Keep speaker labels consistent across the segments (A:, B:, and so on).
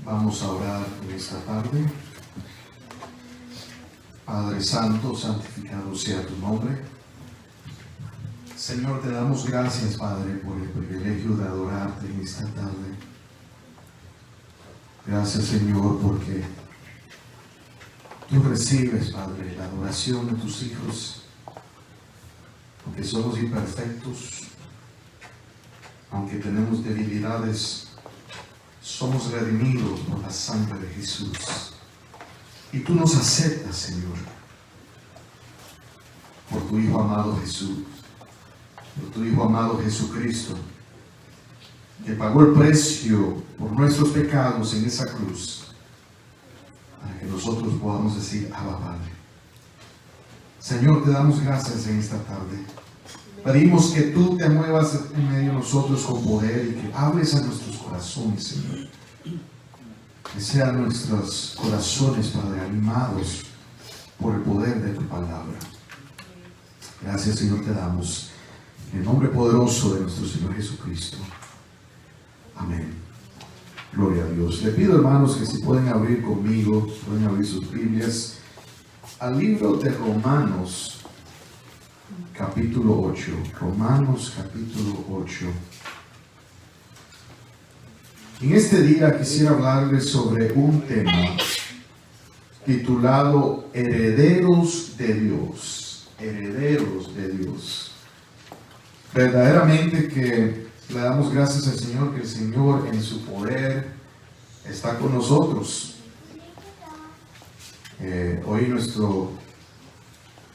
A: Vamos a orar en esta tarde. Padre Santo, santificado sea tu nombre. Señor, te damos gracias, Padre, por el privilegio de adorarte en esta tarde. Gracias, Señor, porque tú recibes, Padre, la adoración de tus hijos, porque somos imperfectos, aunque tenemos debilidades, somos redimidos por la sangre de Jesús. Y tú nos aceptas, Señor, por tu Hijo amado Jesús, por tu Hijo amado Jesucristo, que pagó el precio por nuestros pecados en esa cruz, para que nosotros podamos decir, Abba, Padre. Señor, te damos gracias en esta tarde. Pedimos que tú te muevas en medio de nosotros con poder y que hables a nuestros corazones, Señor. Que sean nuestros corazones, Padre, animados por el poder de tu palabra. Gracias, Señor, te damos. En el nombre poderoso de nuestro Señor Jesucristo. Amén. Gloria a Dios. Le pido, hermanos, que si pueden abrir conmigo, pueden abrir sus Biblias, al libro de Romanos, capítulo 8. Romanos, capítulo 8. En este día quisiera hablarles sobre un tema titulado Herederos de Dios. Herederos de Dios. Verdaderamente que le damos gracias al Señor, que el Señor en su poder está con nosotros. Hoy nuestro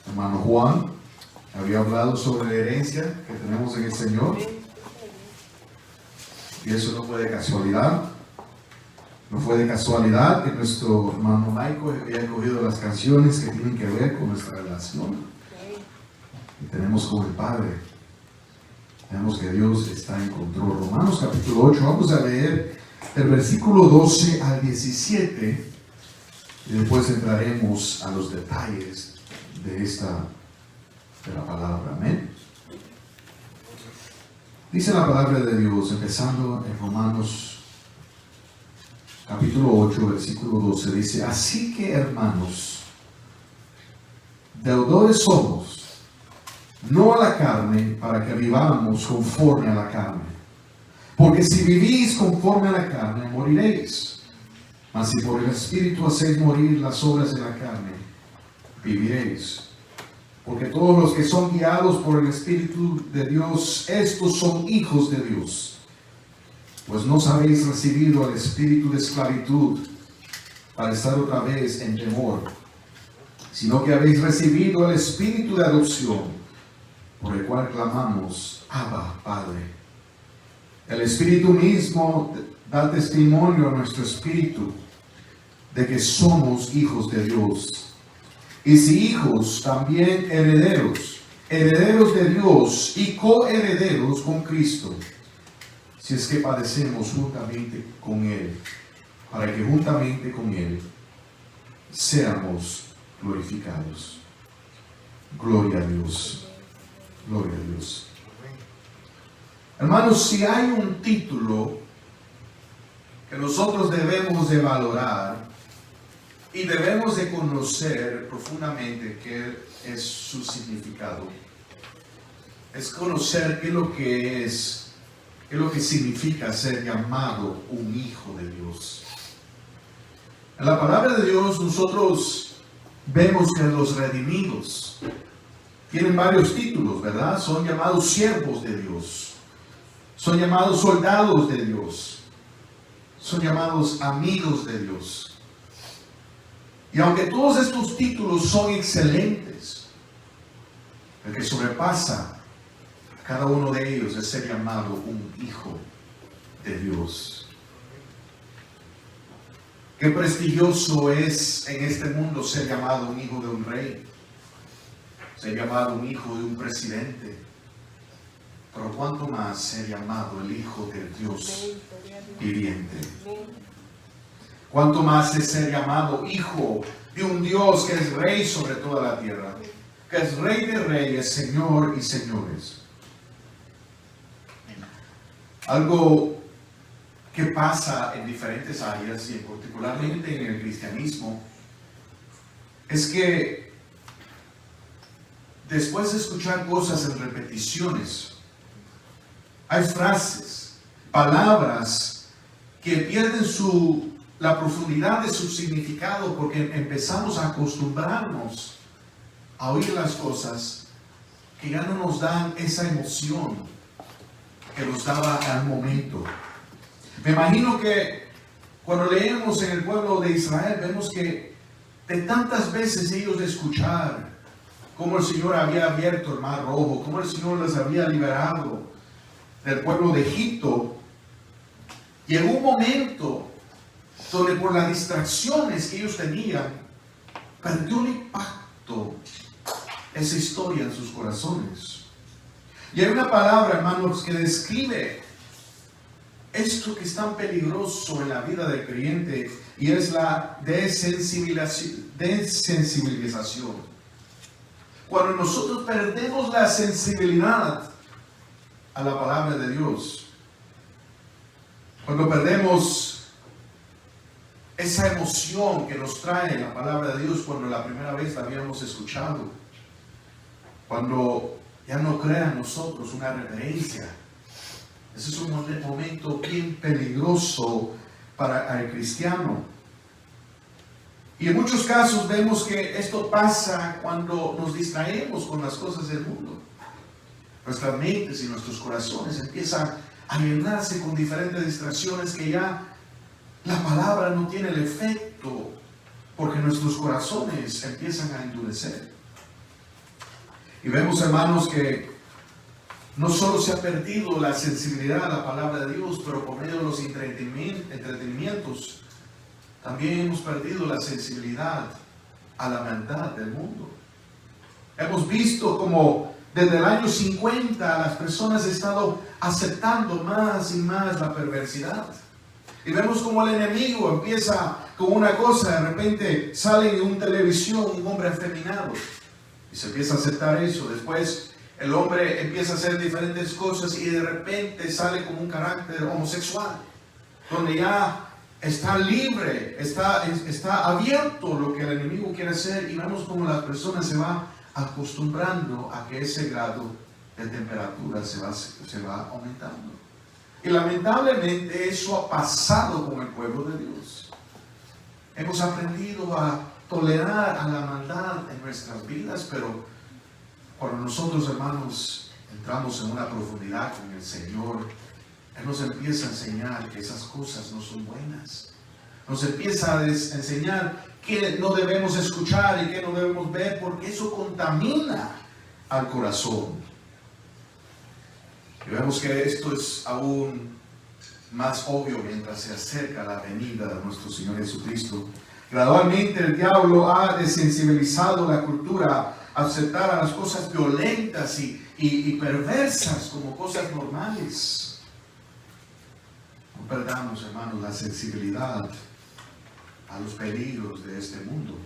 A: hermano Juan había hablado sobre la herencia que tenemos en el Señor. Y eso no fue de casualidad. No fue de casualidad que nuestro hermano Michael había escogido las canciones que tienen que ver con nuestra relación. Y tenemos con el Padre. Vemos que Dios está en control. Romanos capítulo 8. Vamos a leer el versículo 12 al 17. Y después entraremos a los detalles de la palabra. Amén. Dice la palabra de Dios, empezando en Romanos capítulo 8, versículo 12, dice: así que, hermanos, deudores somos, no a la carne, para que vivamos conforme a la carne. Porque si vivís conforme a la carne, moriréis. Mas si por el Espíritu hacéis morir las obras de la carne, viviréis. Porque todos los que son guiados por el Espíritu de Dios, estos son hijos de Dios. Pues no habéis recibido el espíritu de esclavitud para estar otra vez en temor, sino que habéis recibido el espíritu de adopción, por el cual clamamos, Abba, Padre. El Espíritu mismo da testimonio a nuestro espíritu de que somos hijos de Dios. Y si hijos, también herederos, herederos de Dios y coherederos con Cristo, si es que padecemos juntamente con Él, para que juntamente con Él seamos glorificados. Gloria a Dios. Gloria a Dios. Hermanos, si hay un título que nosotros debemos de valorar y debemos de conocer profundamente qué es su significado, es conocer qué es lo que significa ser llamado un hijo de Dios. En la palabra de Dios nosotros vemos que los redimidos tienen varios títulos, ¿verdad? Son llamados siervos de Dios, son llamados soldados de Dios, son llamados amigos de Dios. Y aunque todos estos títulos son excelentes, el que sobrepasa a cada uno de ellos es ser llamado un hijo de Dios. Qué prestigioso es en este mundo ser llamado un hijo de un rey, ser llamado un hijo de un presidente, pero cuánto más ser llamado el hijo del Dios viviente. Cuánto más es ser llamado hijo de un Dios que es rey sobre toda la tierra, que es rey de reyes, señor y señores. Algo que pasa en diferentes áreas y particularmente en el cristianismo es que después de escuchar cosas en repeticiones, hay frases, palabras que pierden la profundidad de su significado porque empezamos a acostumbrarnos a oír las cosas que ya no nos dan esa emoción que nos daba al momento. Me imagino que cuando leemos en el pueblo de Israel, vemos que de tantas veces ellos de escuchar cómo el Señor había abierto el mar rojo, cómo el Señor les había liberado del pueblo de Egipto, llegó un momento donde por las distracciones que ellos tenían, perdió el impacto esa historia en sus corazones. Y hay una palabra, hermanos, que describe esto que es tan peligroso en la vida del creyente, y es la desensibilización. Cuando nosotros perdemos la sensibilidad a la palabra de Dios, cuando perdemos esa emoción que nos trae la palabra de Dios cuando la primera vez la habíamos escuchado, cuando ya no crea en nosotros una reverencia, ese es un momento bien peligroso para el cristiano. Y en muchos casos vemos que esto pasa cuando nos distraemos con las cosas del mundo. Nuestras mentes y nuestros corazones empiezan a llenarse con diferentes distracciones que ya la palabra no tiene el efecto porque nuestros corazones empiezan a endurecer. Y vemos, hermanos, que no solo se ha perdido la sensibilidad a la palabra de Dios, pero por medio de los entretenimientos, también hemos perdido la sensibilidad a la maldad del mundo. Hemos visto como desde el año 50 las personas han estado aceptando más y más la perversidad. Y vemos como el enemigo empieza con una cosa, de repente sale en una televisión un hombre afeminado y se empieza a aceptar eso. Después el hombre empieza a hacer diferentes cosas y de repente sale como un carácter homosexual, donde ya está libre, está abierto lo que el enemigo quiere hacer, y vemos como las personas se van acostumbrando a que ese grado de temperatura se va aumentando. Y lamentablemente eso ha pasado con el pueblo de Dios. Hemos aprendido a tolerar a la maldad en nuestras vidas, pero cuando nosotros, hermanos, entramos en una profundidad con el Señor, Él nos empieza a enseñar que esas cosas no son buenas. Nos empieza a enseñar que no debemos escuchar y que no debemos ver, porque eso contamina al corazón. Y vemos que esto es aún más obvio mientras se acerca la venida de nuestro Señor Jesucristo. Gradualmente el diablo ha desensibilizado la cultura a aceptar a las cosas violentas y perversas como cosas normales. No perdamos, hermanos, la sensibilidad a los peligros de este mundo.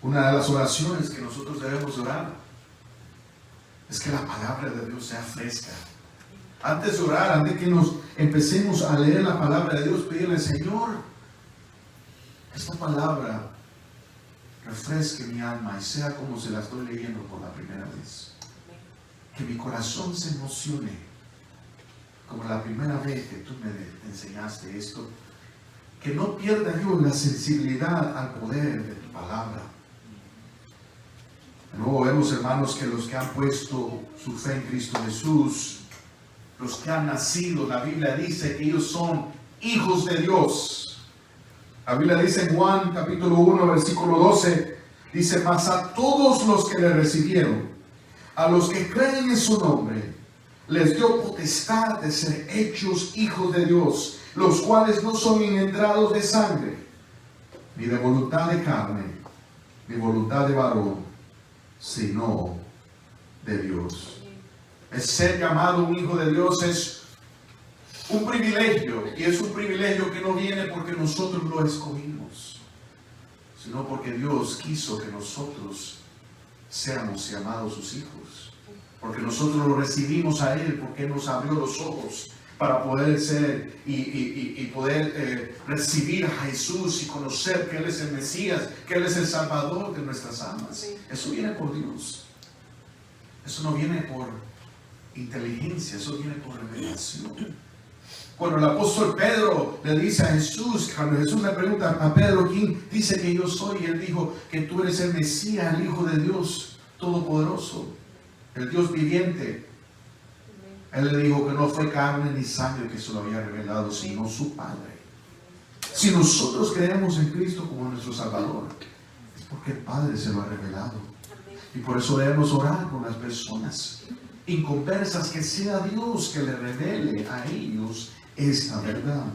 A: Una de las oraciones que nosotros debemos orar es que la palabra de Dios sea fresca. Antes de orar, antes que nos empecemos a leer la palabra de Dios, pedirle: Señor, esta palabra refresque mi alma y sea como se la estoy leyendo por la primera vez. Que mi corazón se emocione como la primera vez que tú me enseñaste esto. Que no pierda yo la sensibilidad al poder de tu palabra. Luego vemos, hermanos, que los que han puesto su fe en Cristo Jesús, los que han nacido, la Biblia dice que ellos son hijos de Dios. La Biblia dice en Juan capítulo 1 versículo 12, dice: mas a todos los que le recibieron, a los que creen en su nombre, les dio potestad de ser hechos hijos de Dios, los cuales no son engendrados de sangre, ni de voluntad de carne, ni voluntad de varón, sino de Dios. Es ser llamado un hijo de Dios es un privilegio, y es un privilegio que no viene porque nosotros lo escogimos, sino porque Dios quiso que nosotros seamos llamados sus hijos, porque nosotros lo recibimos a Él, porque nos abrió los ojos para poder ser y poder recibir a Jesús y conocer que Él es el Mesías, que Él es el Salvador de nuestras almas.
B: Sí.
A: Eso viene por Dios. Eso no viene por inteligencia, eso viene por revelación. Cuando el apóstol Pedro le dice a Jesús, cuando Jesús le pregunta a Pedro, ¿quién dice que yo soy? Y él dijo que tú eres el Mesías, el Hijo de Dios Todopoderoso, el Dios viviente. Él le dijo que no fue carne ni sangre que se lo había revelado, sino su Padre. Si nosotros creemos en Cristo como nuestro Salvador, es porque el Padre se lo ha revelado. Y por eso debemos orar por las personas inconversas, que sea Dios que le revele a ellos esta verdad.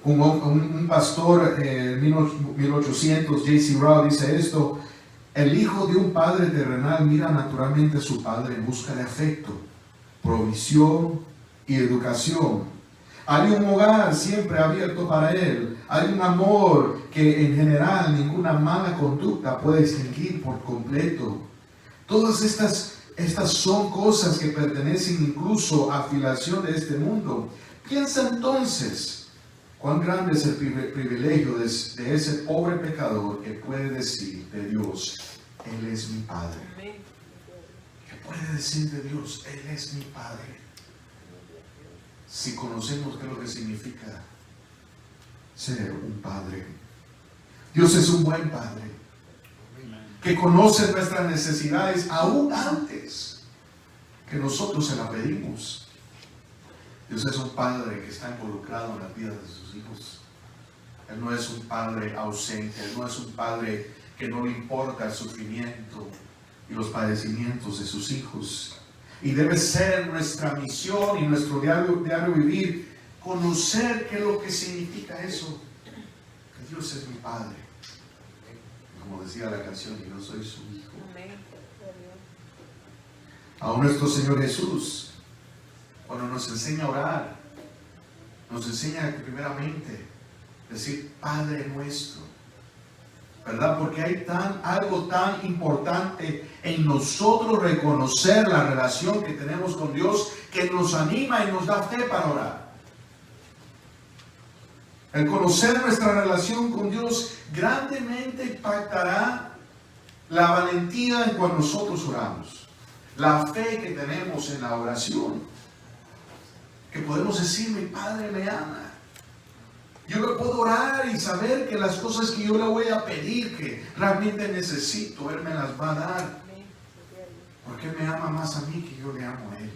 A: Un pastor en 1800, J.C. Ryle, dice esto: el hijo de un padre terrenal mira naturalmente a su padre en busca de afecto, provisión y educación. Hay un hogar siempre abierto para él. Hay un amor que en general ninguna mala conducta puede extinguir por completo. Todas estas son cosas que pertenecen incluso a afiliación de este mundo. Piensa entonces cuán grande es el privilegio de ese pobre pecador que puede decir de Dios: Él es mi Padre. Que puede decir de Dios: Él es mi Padre. Si conocemos qué es lo que significa ser un Padre. Dios es un buen Padre, que conoce nuestras necesidades aún antes que nosotros se las pedimos. Dios es un Padre que está involucrado en la vida de sus hijos. Él no es un Padre ausente. Él no es un Padre que no le importa el sufrimiento y los padecimientos de sus hijos. Y debe ser nuestra misión y nuestro diario vivir, conocer qué es lo que significa eso, que Dios es mi Padre. Como decía la canción, yo soy su hijo. Aún nuestro Señor Jesús, cuando nos enseña a orar, nos enseña primeramente decir Padre nuestro, ¿verdad? Porque hay algo tan importante en nosotros reconocer la relación que tenemos con Dios, que nos anima y nos da fe para orar. El conocer nuestra relación con Dios grandemente impactará la valentía en cuando nosotros oramos, la fe que tenemos en la oración, que podemos decir: mi Padre me ama. Yo le puedo orar y saber que las cosas que yo le voy a pedir, que realmente necesito, Él me las va a dar. Porque Él me ama más a mí que yo le amo a Él.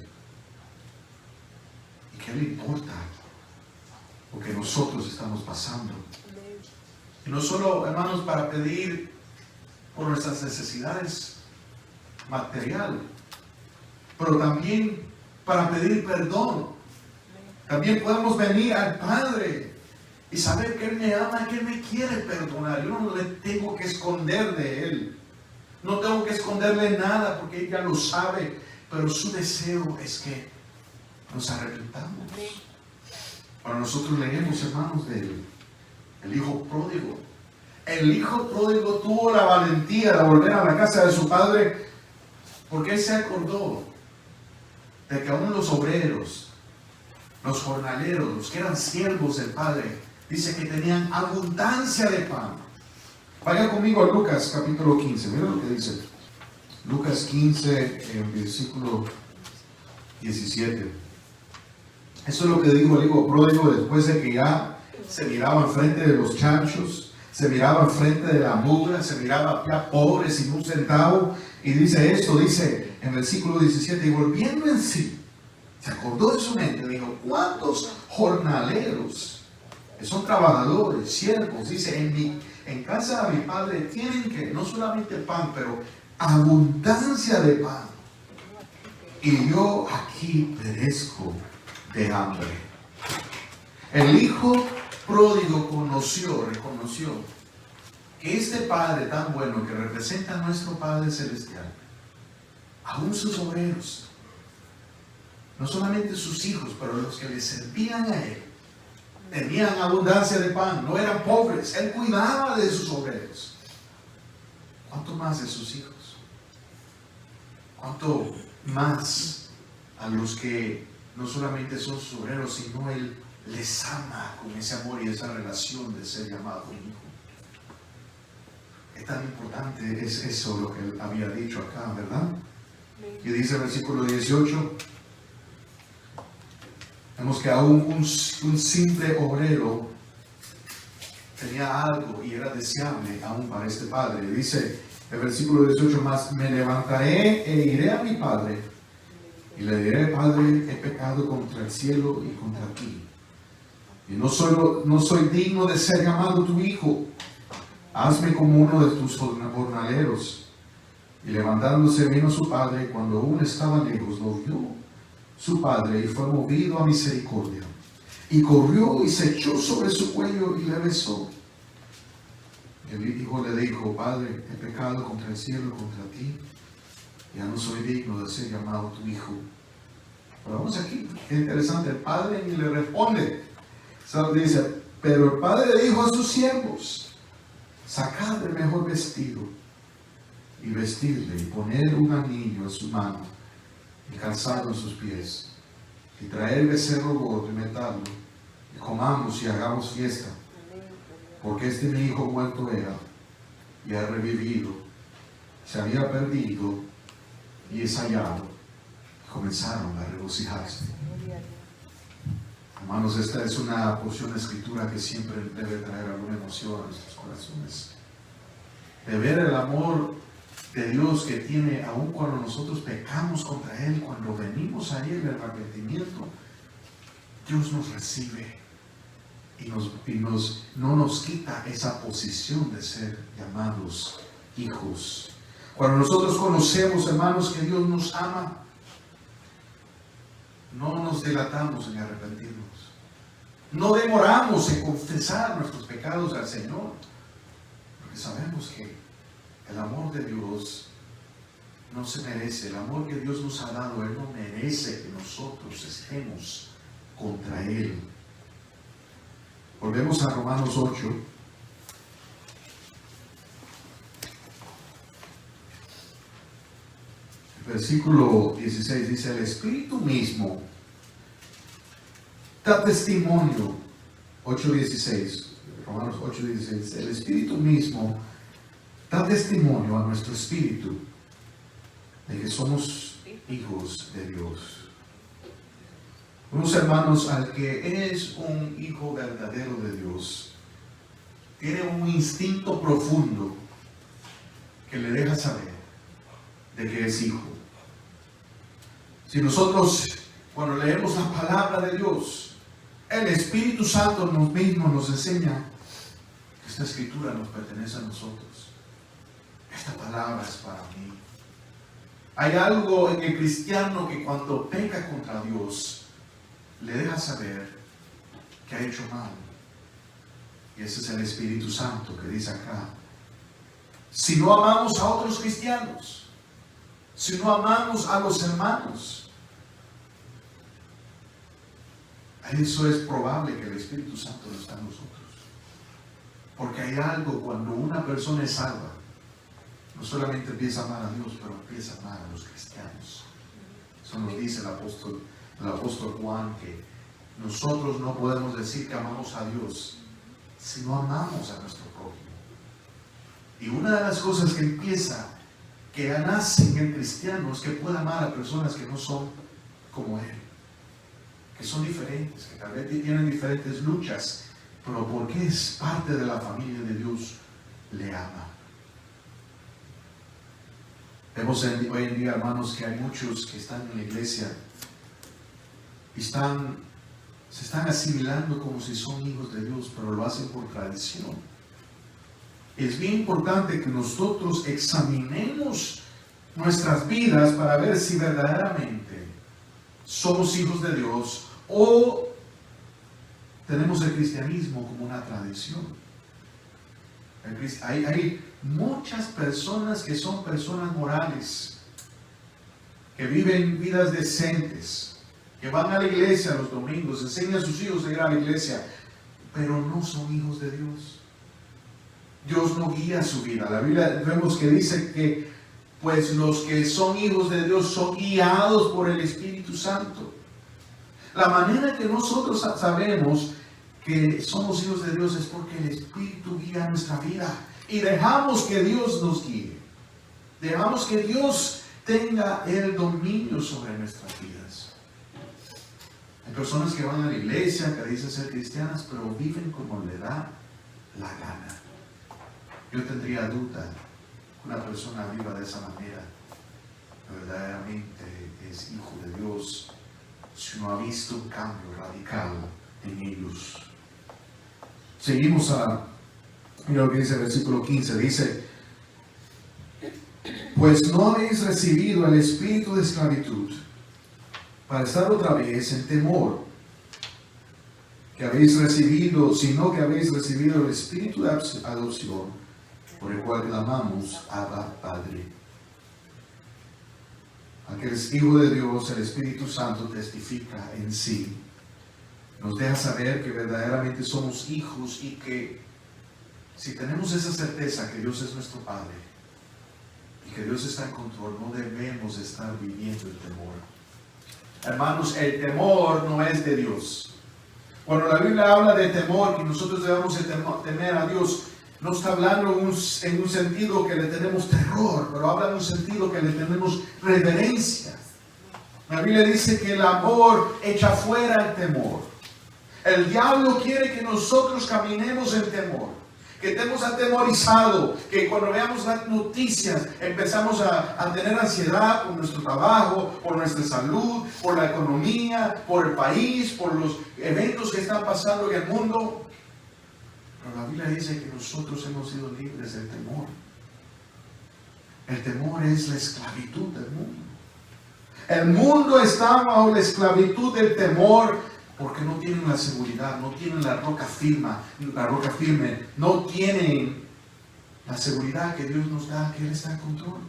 A: ¿Y qué le importa lo que nosotros estamos pasando? Y no solo, hermanos, para pedir por nuestras necesidades materiales, pero también para pedir perdón. También podemos venir al Padre y saber que Él me ama, que Él me quiere perdonar. Yo no le tengo que esconder de Él. No tengo que esconderle nada porque Él ya lo sabe. Pero su deseo es que nos arrepentamos. Para nosotros leemos, hermanos, del hijo pródigo. El hijo pródigo tuvo la valentía de volver a la casa de su padre porque Él se acordó de que aún los obreros, los jornaleros, los que eran siervos del Padre, dice que tenían abundancia de pan. Vaya conmigo a Lucas capítulo 15. Mira lo que dice. Lucas 15, en versículo 17. Eso es lo que dijo el hijo pródigo después de que ya se miraba enfrente de los chanchos, se miraba enfrente de la mugre, se miraba ya pobre, sin un centavo. Y dice esto, dice en versículo 17, y volviendo en sí, se acordó de su mente, dijo: ¿cuántos jornaleros, que son trabajadores, siervos, dice, en casa de mi padre tienen que, no solamente pan, pero abundancia de pan, y yo aquí perezco de hambre? El hijo pródigo reconoció que este Padre tan bueno, que representa a nuestro Padre Celestial, aún sus obreros, no solamente sus hijos, pero los que le servían a Él, tenían abundancia de pan, no eran pobres. Él cuidaba de sus obreros. ¿Cuánto más de sus hijos? ¿Cuánto más a los que no solamente son sus obreros, sino Él les ama con ese amor y esa relación de ser llamado hijo. Es tan importante es eso lo que Él había dicho acá, ¿verdad? Y dice el versículo 18, vemos que aún un simple obrero tenía algo y era deseable aún para este padre. Dice el versículo 18 más, me levantaré e iré a mi padre y le diré, Padre, he pecado contra el cielo y contra ti. Y no soy digno de ser llamado tu hijo. Hazme como uno de tus jornaleros. Y levantándose vino su padre, cuando aún estaba lejos, lo vio su padre y fue movido a misericordia. Y corrió y se echó sobre su cuello y le besó. El hijo le dijo, Padre, he pecado contra el cielo y contra ti. Ya no soy digno de ser llamado tu hijo. Pero vamos aquí, es interesante, el padre ni le responde. Solo dice, pero el padre dijo a sus siervos, sacad el mejor vestido y vestirle y poner un anillo en su mano y calzado en sus pies y traer becerro gordo y meterlo y comamos y hagamos fiesta, porque mi hijo muerto era y ha revivido, se había perdido y es hallado. Comenzaron a regocijarse. Hermanos, esta es una porción de escritura que siempre debe traer alguna emoción a nuestros corazones. De ver el amor de Dios que tiene aun cuando nosotros pecamos contra Él, cuando venimos a Él en arrepentimiento, Dios nos recibe y no nos quita esa posición de ser llamados hijos. Cuando nosotros conocemos, hermanos, que Dios nos ama, no nos delatamos en arrepentirnos. No demoramos en confesar nuestros pecados al Señor, porque sabemos que el amor de Dios no se merece. El amor que Dios nos ha dado, Él no merece que nosotros estemos contra Él. Volvemos a Romanos 8. Versículo 16 dice, el Espíritu mismo da testimonio, 8:16, Romanos 8:16, el Espíritu mismo da testimonio a nuestro espíritu de que somos hijos de Dios. Unos hermanos, al que es un hijo verdadero de Dios, tiene un instinto profundo que le deja saber de que es hijo. Si nosotros, cuando leemos la palabra de Dios, el Espíritu Santo mismo nos enseña que esta escritura nos pertenece a nosotros. Esta palabra es para mí. Hay algo en el cristiano que cuando peca contra Dios, le deja saber que ha hecho mal. Y ese es el Espíritu Santo que dice acá. Si no amamos a otros cristianos, si no amamos a los hermanos, eso es probable que el Espíritu Santo no está en nosotros. Porque hay algo cuando una persona es salva, no solamente empieza a amar a Dios, pero empieza a amar a los cristianos. Eso nos dice el apóstol Juan, que nosotros no podemos decir que amamos a Dios si no amamos a nuestro prójimo. Y una de las cosas que nace en el cristiano es que pueda amar a personas que no son como él, que son diferentes, que tal vez tienen diferentes luchas, pero porque es parte de la familia de Dios, le ama. Vemos hoy en día, hermanos, que hay muchos que están en la iglesia y se están asimilando como si son hijos de Dios, pero lo hacen por tradición. Es bien importante que nosotros examinemos nuestras vidas para ver si verdaderamente somos hijos de Dios o tenemos el cristianismo como una tradición. Hay muchas personas que son personas morales, que viven vidas decentes, que van a la iglesia los domingos, enseñan a sus hijos a ir a la iglesia, pero no son hijos de Dios. Dios no guía su vida. La Biblia vemos que dice que pues los que son hijos de Dios son guiados por el Espíritu Santo. La manera que nosotros sabemos que somos hijos de Dios es porque el Espíritu guía nuestra vida y dejamos que Dios nos guíe. Dejamos que Dios tenga el dominio sobre nuestras vidas. Hay personas que van a la iglesia, que dicen ser cristianas, pero viven como le da la gana. Yo tendría duda que una persona viva de esa manera verdaderamente es hijo de Dios si no ha visto un cambio radical en ellos. Seguimos a, mira lo que dice el versículo 15, dice: pues no habéis recibido el espíritu de esclavitud para estar otra vez en temor, que habéis recibido, sino que habéis recibido el espíritu de adopción, por el cual clamamos Abba, Padre. Aquel es hijo de Dios, el Espíritu Santo testifica en sí. Nos deja saber que verdaderamente somos hijos y que si tenemos esa certeza que Dios es nuestro Padre y que Dios está en control, no debemos estar viviendo el temor. Hermanos, el temor no es de Dios. Cuando la Biblia habla de temor, que nosotros debemos temer a Dios, no está hablando en un sentido que le tenemos terror, pero habla en un sentido que le tenemos reverencia. La Biblia dice que el amor echa fuera el temor. El diablo quiere que nosotros caminemos en temor, que estemos atemorizados, que cuando veamos las noticias empezamos a tener ansiedad por nuestro trabajo, por nuestra salud, por la economía, por el país, por los eventos que están pasando en el mundo. Pero la Biblia dice que nosotros hemos sido libres del temor. El temor es la esclavitud del mundo. El mundo está bajo la esclavitud del temor porque no tienen la seguridad, no tienen la roca firme, no tienen la seguridad que Dios nos da, que Él está en control.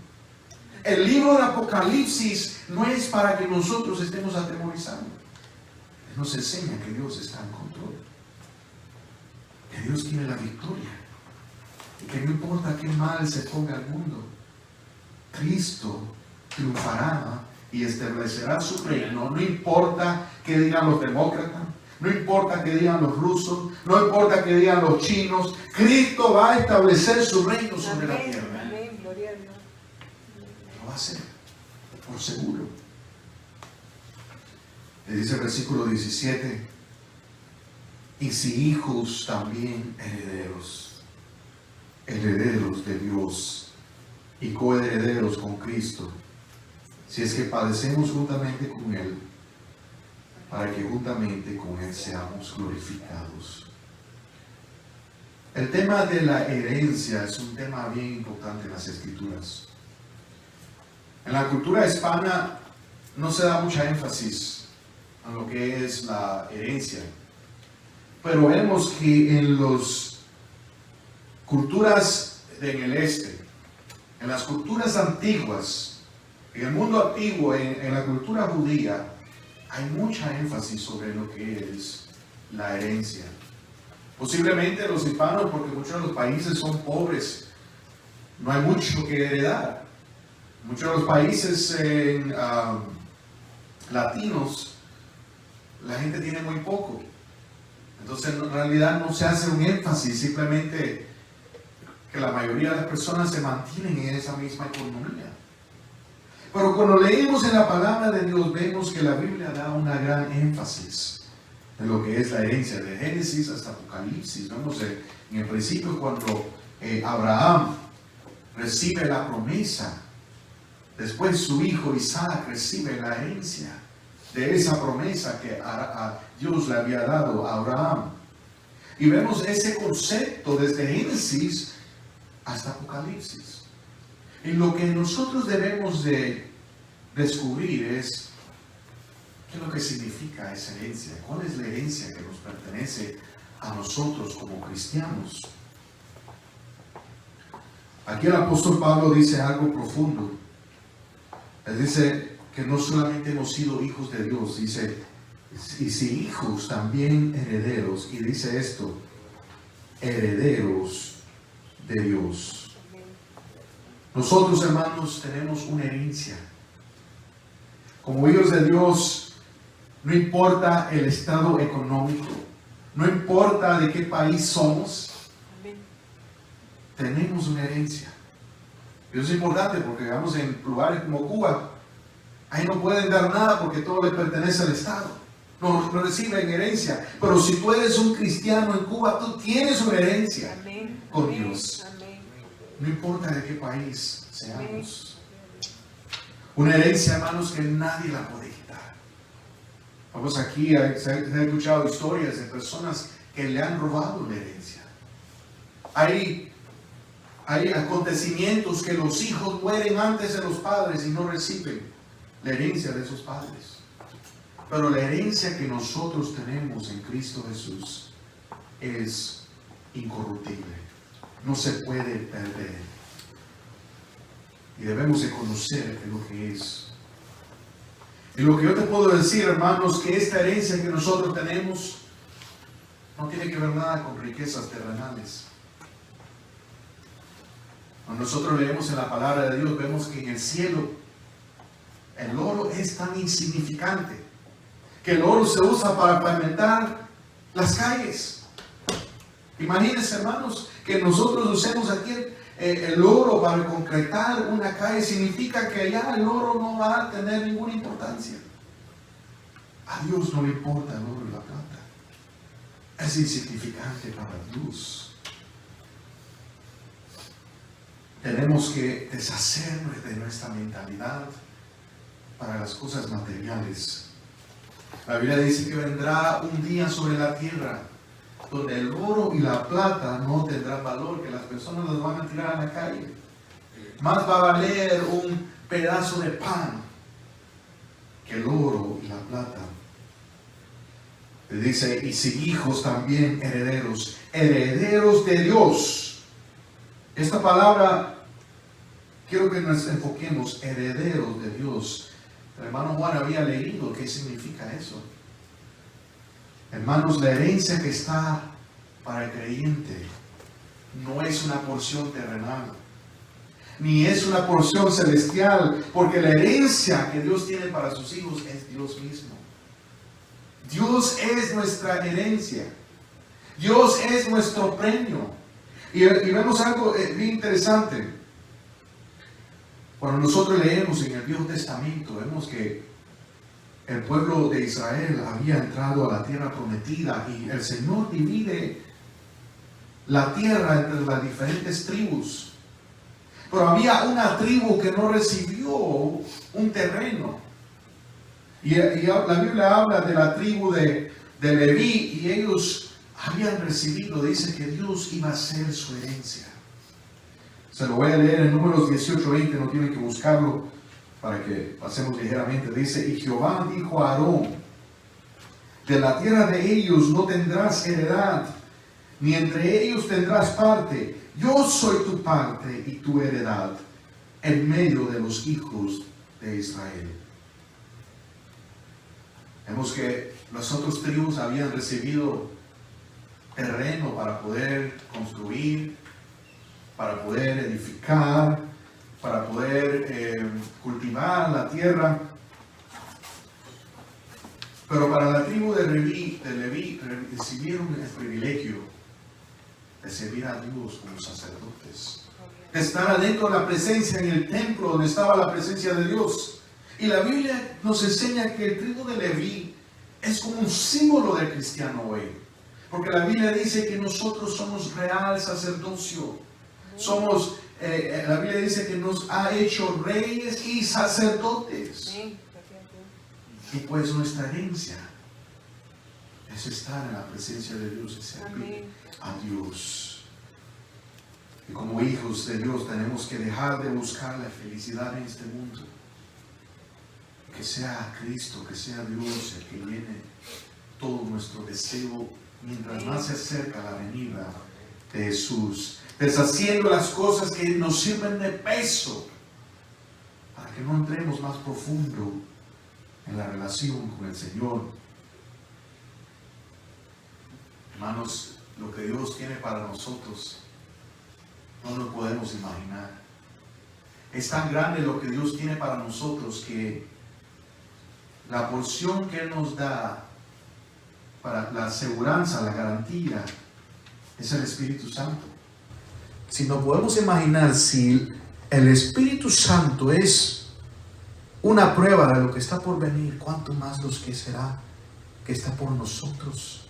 A: El libro de Apocalipsis no es para que nosotros estemos atemorizados. Él nos enseña que Dios está en control, que Dios tiene la victoria y que no importa qué mal se ponga al mundo, Cristo triunfará y establecerá su reino. No importa que digan los demócratas, no importa que digan los rusos, no importa que digan los chinos, Cristo va a establecer su reino sobre la tierra.
B: Amén, gloria a Dios.
A: Lo va a hacer, por seguro. Le dice el versículo 17: y si hijos, también herederos, herederos de Dios y coherederos con Cristo, si es que padecemos juntamente con Él, para que juntamente con Él seamos glorificados. El tema de la herencia es un tema bien importante en las Escrituras. En la cultura hispana no se da mucha énfasis en lo que es la herencia, pero vemos que en las culturas en el este, en las culturas antiguas, en el mundo antiguo, en la cultura judía, hay mucha énfasis sobre lo que es la herencia. Posiblemente los hispanos, porque muchos de los países son pobres, no hay mucho que heredar. Muchos de los países latinos, la gente tiene muy poco. Entonces, en realidad no se hace un énfasis, simplemente que la mayoría de las personas se mantienen en esa misma economía. Pero cuando leemos en la palabra de Dios, vemos que la Biblia da una gran énfasis en lo que es la herencia, de Génesis hasta Apocalipsis. Vemos en el principio cuando Abraham recibe la promesa, después su hijo Isaac recibe la herencia de esa promesa que Dios le había dado a Abraham. Y vemos ese concepto desde Génesis hasta Apocalipsis. Y lo que nosotros debemos de descubrir es qué es lo que significa esa herencia, cuál es la herencia que nos pertenece a nosotros como cristianos. Aquí el apóstol Pablo dice algo profundo. Él dice que no solamente hemos sido hijos de Dios, dice, y si hijos, también herederos, y dice esto, herederos de Dios. Nosotros, hermanos, tenemos una herencia. Como hijos de Dios, No importa el estado económico, no importa de qué país somos, tenemos una herencia. Y eso es importante porque vamos en lugares como Cuba, ahí no pueden dar nada porque todo le pertenece al Estado. No reciben herencia. Pero si tú eres un cristiano en Cuba, tú tienes una herencia con Dios. No importa de qué país seamos. Una herencia, hermanos, que nadie la puede quitar. Vamos aquí, se han escuchado historias de personas que le han robado la herencia. Hay acontecimientos que los hijos mueren antes de los padres y no reciben la herencia de esos padres. Pero la herencia que nosotros tenemos en Cristo Jesús es incorruptible. No se puede perder. Y debemos de conocer lo que es. Y lo que yo te puedo decir, hermanos, que esta herencia que nosotros tenemos no tiene que ver nada con riquezas terrenales. Cuando nosotros leemos en la palabra de Dios, vemos que en el cielo el oro es tan insignificante que el oro se usa para pavimentar las calles. Imagínense, hermanos, que nosotros usemos aquí el oro para concretar una calle. Significa que allá el oro no va a tener ninguna importancia. A Dios no le importa el oro y la plata. Es insignificante para Dios. Tenemos que deshacernos de nuestra mentalidad para las cosas materiales. La Biblia dice que vendrá un día sobre la tierra donde el oro y la plata no tendrán valor, que las personas los van a tirar a la calle. Más va a valer un pedazo de pan que el oro y la plata. Dice, y si hijos también herederos, herederos de Dios. Esta palabra, quiero que nos enfoquemos, herederos de Dios. El hermano Juan había leído qué significa eso. Hermanos, la herencia que está para el creyente no es una porción terrenal, ni es una porción celestial, porque la herencia que Dios tiene para sus hijos es Dios mismo. Dios es nuestra herencia. Dios es nuestro premio. Y vemos algo bien interesante. Cuando nosotros leemos en el Viejo Testamento, vemos que el pueblo de Israel había entrado a la tierra prometida y el Señor divide la tierra entre las diferentes tribus. Pero había una tribu que no recibió un terreno. Y la Biblia habla de la tribu de Leví, y ellos habían recibido, dice que Dios iba a ser su herencia. Se lo voy a leer en Números 18:20, no tienen que buscarlo para que pasemos ligeramente. Dice, y Jehová dijo a Aarón, de la tierra de ellos no tendrás heredad, ni entre ellos tendrás parte. Yo soy tu parte y tu heredad en medio de los hijos de Israel. Vemos que las otras tribus habían recibido terreno para poder construir, para poder edificar, para poder cultivar la tierra. Pero para la tribu de Leví recibieron el privilegio de servir a Dios como sacerdotes, de estar adentro de la presencia, en el templo donde estaba la presencia de Dios. Y la Biblia nos enseña que el tribu de Leví es como un símbolo del cristiano hoy, porque la Biblia dice que nosotros somos real sacerdocio. Somos, la Biblia dice que nos ha hecho reyes y sacerdotes. Y pues nuestra herencia es estar en la presencia de Dios, es servir a Dios. Y como hijos de Dios tenemos que dejar de buscar la felicidad en este mundo. Que sea Cristo, que sea Dios el que llene todo nuestro deseo mientras más se acerca la venida de Jesús. Deshaciendo las cosas que nos sirven de peso para que no entremos más profundo en la relación con el Señor. Hermanos, lo que Dios tiene para nosotros no lo podemos imaginar. Es tan grande lo que Dios tiene para nosotros que la porción que Él nos da para la aseguranza, la garantía, es el Espíritu Santo. Si nos podemos imaginar, si el Espíritu Santo es una prueba de lo que está por venir, ¿cuánto más los que será que está por nosotros,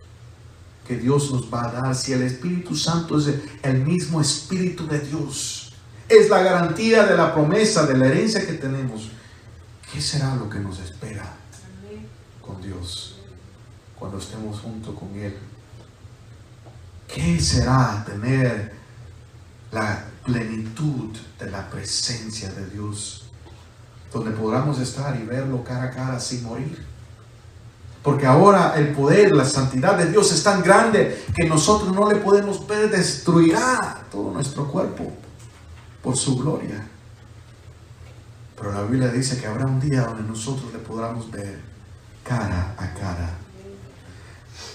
A: que Dios nos va a dar? Si el Espíritu Santo es el mismo Espíritu de Dios, es la garantía de la promesa, de la herencia que tenemos, ¿qué será lo que nos espera con Dios cuando estemos junto con Él? ¿Qué será tener la plenitud de la presencia de Dios, donde podamos estar y verlo cara a cara sin morir? Porque ahora el poder, la santidad de Dios es tan grande que nosotros no le podemos ver, destruirá todo nuestro cuerpo por su gloria. Pero la Biblia dice que habrá un día donde nosotros le podamos ver cara a cara.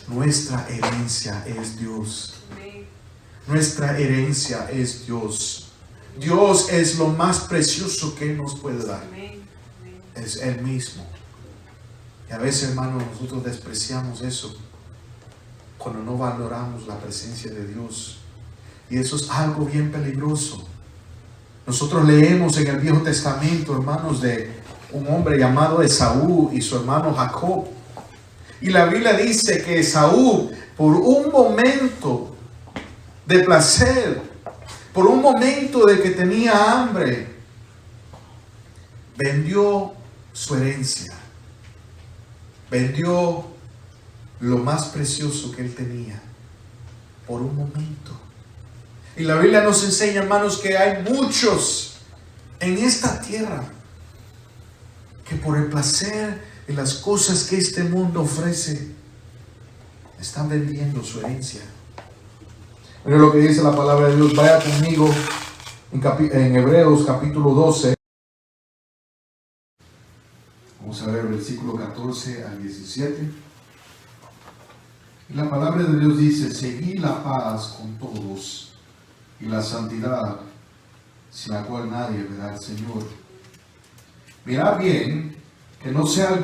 A: Nuestra herencia es Dios. Nuestra herencia es Dios. Dios es lo más precioso que Él nos puede dar. Es Él mismo. Y a veces, hermanos, nosotros despreciamos eso cuando no valoramos la presencia de Dios. Y eso es algo bien peligroso. Nosotros leemos en el Viejo Testamento, hermanos, de un hombre llamado Esaú y su hermano Jacob. Y la Biblia dice que Esaú, por un momento de placer, por un momento de que tenía hambre, vendió su herencia, vendió lo más precioso que él tenía por un momento. Y la Biblia nos enseña, hermanos, que hay muchos en esta tierra que por el placer y las cosas que este mundo ofrece están vendiendo su herencia. Mira lo que dice la palabra de Dios. Vaya conmigo en Hebreos capítulo 12. Vamos a ver el versículo 14 al 17. Y la palabra de Dios dice: seguid la paz con todos y la santidad, sin la cual nadie verá al Señor. Mirad bien que no sea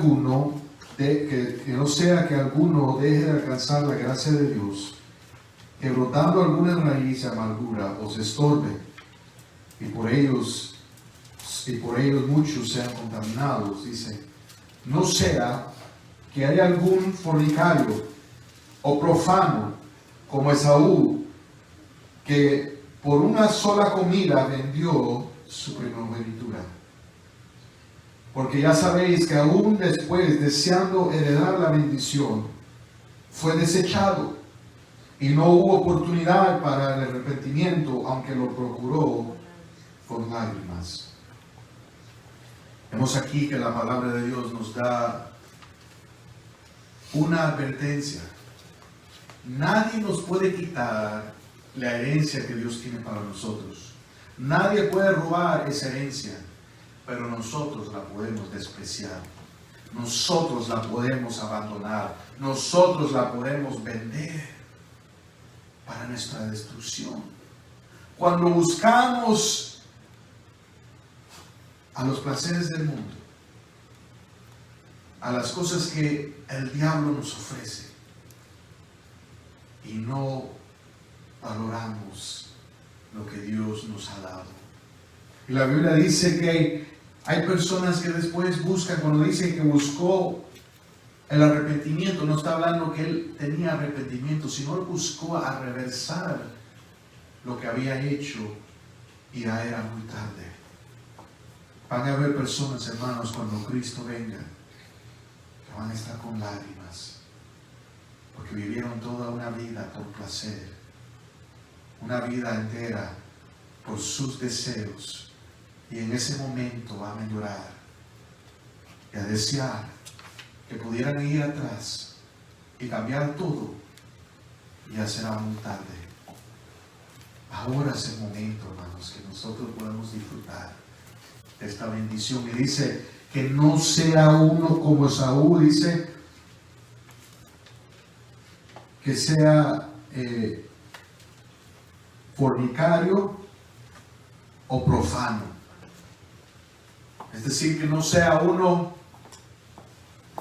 A: que alguno deje de alcanzar la gracia de Dios, que brotando alguna raíz de amargura os estorbe, y por ellos muchos sean contaminados. Dice: no sea que haya algún fornicario o profano como Esaú, que por una sola comida vendió su primogenitura. Porque ya sabéis que aún después, deseando heredar la bendición, fue desechado, y no hubo oportunidad para el arrepentimiento, aunque lo procuró con lágrimas. Vemos aquí que la palabra de Dios nos da una advertencia. Nadie nos puede quitar la herencia que Dios tiene para nosotros. Nadie puede robar esa herencia, pero nosotros la podemos despreciar. Nosotros la podemos abandonar. Nosotros la podemos vender para nuestra destrucción. Cuando buscamos a los placeres del mundo, a las cosas que el diablo nos ofrece, y no valoramos lo que Dios nos ha dado. Y la Biblia dice que hay personas que después buscan, cuando dice que buscó el arrepentimiento, no está hablando que él tenía arrepentimiento, sino él buscó a reversar lo que había hecho, y ya era muy tarde. Van a haber personas, hermanos, cuando Cristo venga, que van a estar con lágrimas, porque vivieron toda una vida por placer, una vida entera por sus deseos, y en ese momento van a llorar y a desear que pudieran ir atrás y cambiar todo, y ya será muy tarde. Ahora es el momento, hermanos, que nosotros podemos disfrutar de esta bendición. Y dice que no sea uno como Esaú, dice que sea fornicario o profano. Es decir, que no sea uno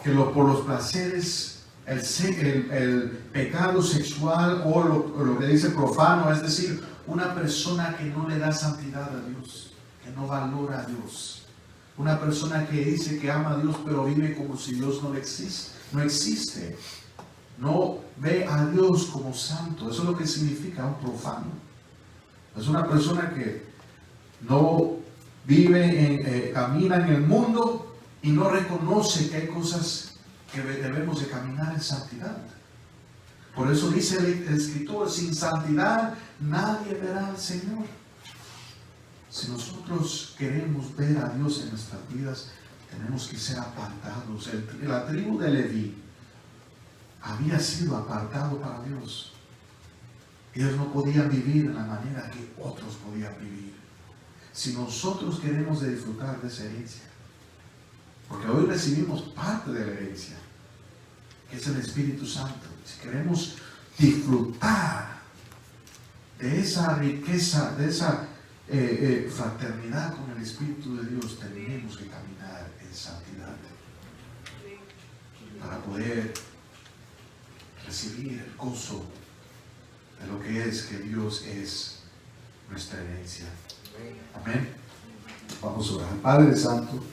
A: que por los placeres, el pecado sexual o lo que dice profano, es decir, una persona que no le da santidad a Dios, que no valora a Dios, una persona que dice que ama a Dios pero vive como si Dios no existe, no ve a Dios como santo. Eso es lo que significa un profano. Es una persona que no vive, camina en el mundo y no reconoce que hay cosas que debemos de caminar en santidad. Por eso dice el escritor, sin santidad nadie verá al Señor. Si nosotros queremos ver a Dios en nuestras vidas, tenemos que ser apartados. La tribu de Leví había sido apartado para Dios. Ellos no podían vivir de la manera que otros podían vivir. Si nosotros queremos disfrutar de esa herencia, porque hoy recibimos parte de la herencia, que es el Espíritu Santo. Si queremos disfrutar de esa riqueza, de esa fraternidad con el Espíritu de Dios, tenemos que caminar en santidad para poder recibir el gozo de lo que es que Dios es nuestra herencia. Amén. Vamos a orar. Padre Santo,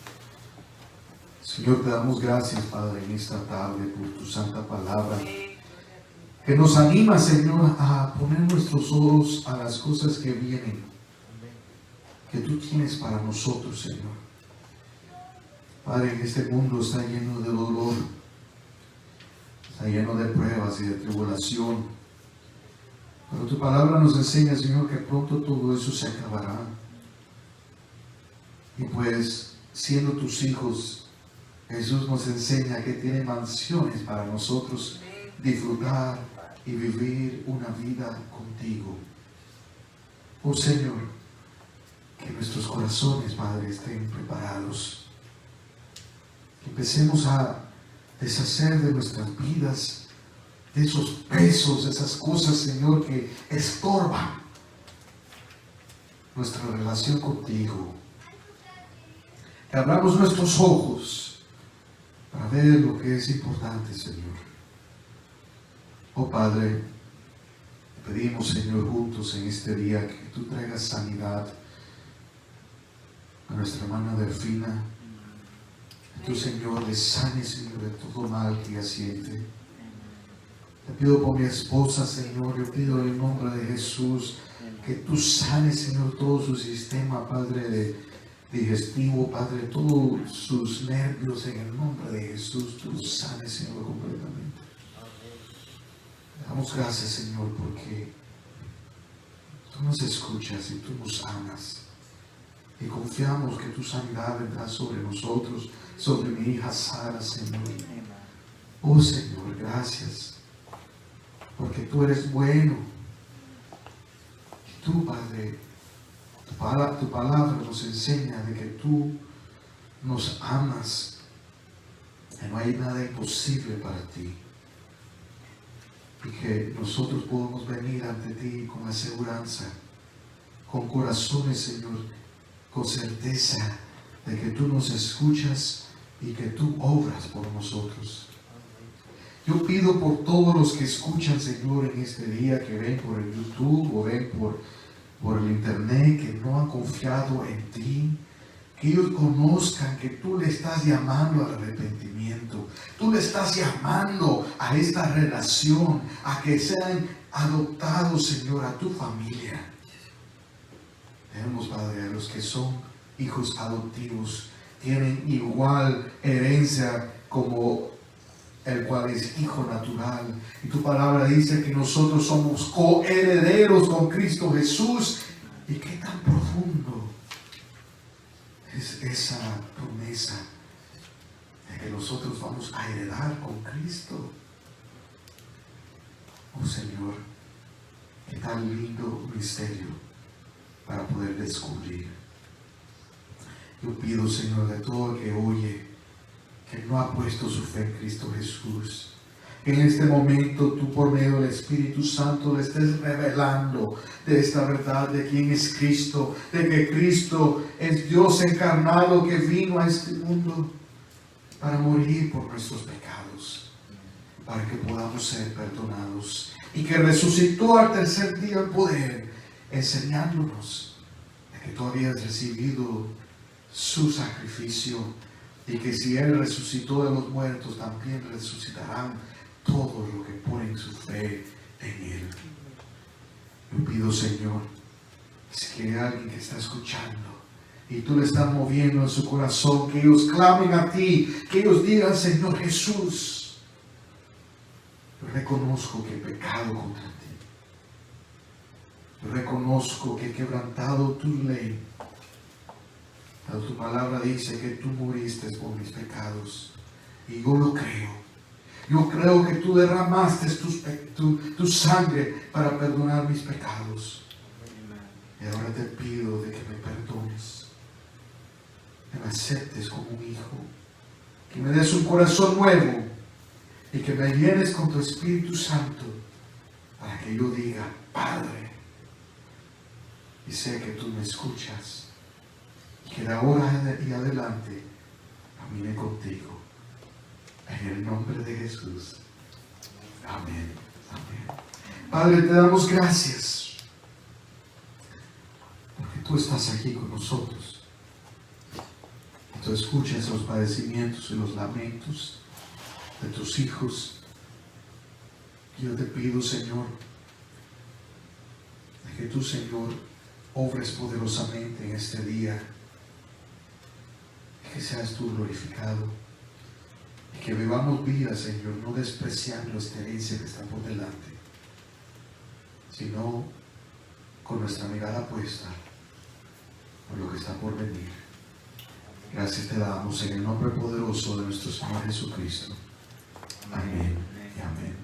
A: Señor, te damos gracias, Padre, en esta tarde por tu santa palabra, que nos anima, Señor, a poner nuestros ojos a las cosas que vienen, que tú tienes para nosotros, Señor. Padre, en este mundo está lleno de dolor, está lleno de pruebas y de tribulación, pero tu palabra nos enseña, Señor, que pronto todo eso se acabará. Y pues, siendo tus hijos, Jesús nos enseña que tiene mansiones para nosotros disfrutar y vivir una vida contigo. Oh Señor, que nuestros corazones, Padre, estén preparados. Que empecemos a deshacer de nuestras vidas, de esos pesos, de esas cosas, Señor, que estorban nuestra relación contigo. Que abramos nuestros ojos para ver lo que es importante, Señor. Oh Padre, te pedimos, Señor, juntos en este día que tú traigas sanidad a nuestra hermana Delfina. Que tú, Señor, le sanes, Señor, de todo mal que ella siente. Te pido por mi esposa, Señor, yo pido en el nombre de Jesús que tú sanes, Señor, todo su sistema, Padre, digestivo, Padre, todos sus nervios, en el nombre de Jesús, tú sanes, Señor, completamente. Damos gracias, Señor, porque tú nos escuchas y tú nos amas. Y confiamos que tu sanidad vendrá sobre nosotros, sobre mi hija Sara, Señor. Oh, Señor, gracias, porque tú eres bueno. Y tú, Padre, tu palabra nos enseña de que tú nos amas, que no hay nada imposible para ti, y que nosotros podemos venir ante ti con aseguranza, con corazones, Señor, con certeza de que tú nos escuchas y que tú obras por nosotros. Yo pido por todos los que escuchan, Señor, en este día, que ven por el YouTube o ven por el internet, que no han confiado en ti, que ellos conozcan que tú le estás llamando al arrepentimiento, tú le estás llamando a esta relación, a que sean adoptados, Señor, a tu familia. Tenemos, Padre, a los que son hijos adoptivos, tienen igual herencia como el cual es hijo natural. Y tu palabra dice que nosotros somos coherederos con Cristo Jesús. ¿Y qué tan profundo es esa promesa de que nosotros vamos a heredar con Cristo? Oh Señor, qué tan lindo misterio para poder descubrir. Yo pido, Señor, de todo el que oye, que no ha puesto su fe en Cristo Jesús, que en este momento tú, por medio del Espíritu Santo, le estés revelando de esta verdad de quién es Cristo, de que Cristo es Dios encarnado que vino a este mundo para morir por nuestros pecados, para que podamos ser perdonados, y que resucitó al tercer día en poder, enseñándonos de que tú habías recibido su sacrificio, y que si Él resucitó de los muertos, también resucitarán todos los que ponen su fe en Él. Yo pido, Señor, si hay alguien que está escuchando y tú le estás moviendo en su corazón, que ellos clamen a ti, que ellos digan: Señor Jesús, yo reconozco que he pecado contra ti. Yo reconozco que he quebrantado tu ley. Pero tu palabra dice que tú moriste por mis pecados. Y yo lo creo. Yo creo que tú derramaste tu sangre para perdonar mis pecados. Y ahora te pido de que me perdones, que me aceptes como un hijo, que me des un corazón nuevo y que me llenes con tu Espíritu Santo para que yo diga: Padre. Y sé que tú me escuchas y que de ahora y adelante camine contigo. En el nombre de Jesús. Amén. Amén. Padre, te damos gracias porque tú estás aquí con nosotros. Tú escuchas los padecimientos y los lamentos de tus hijos. Yo te pido, Señor, de que tú, Señor, obres poderosamente en este día, que seas tú glorificado y que vivamos vida, Señor, no despreciando esta herencia que está por delante, sino con nuestra mirada puesta por lo que está por venir. Gracias te damos en el nombre poderoso de nuestro Señor Jesucristo. Amén y amén.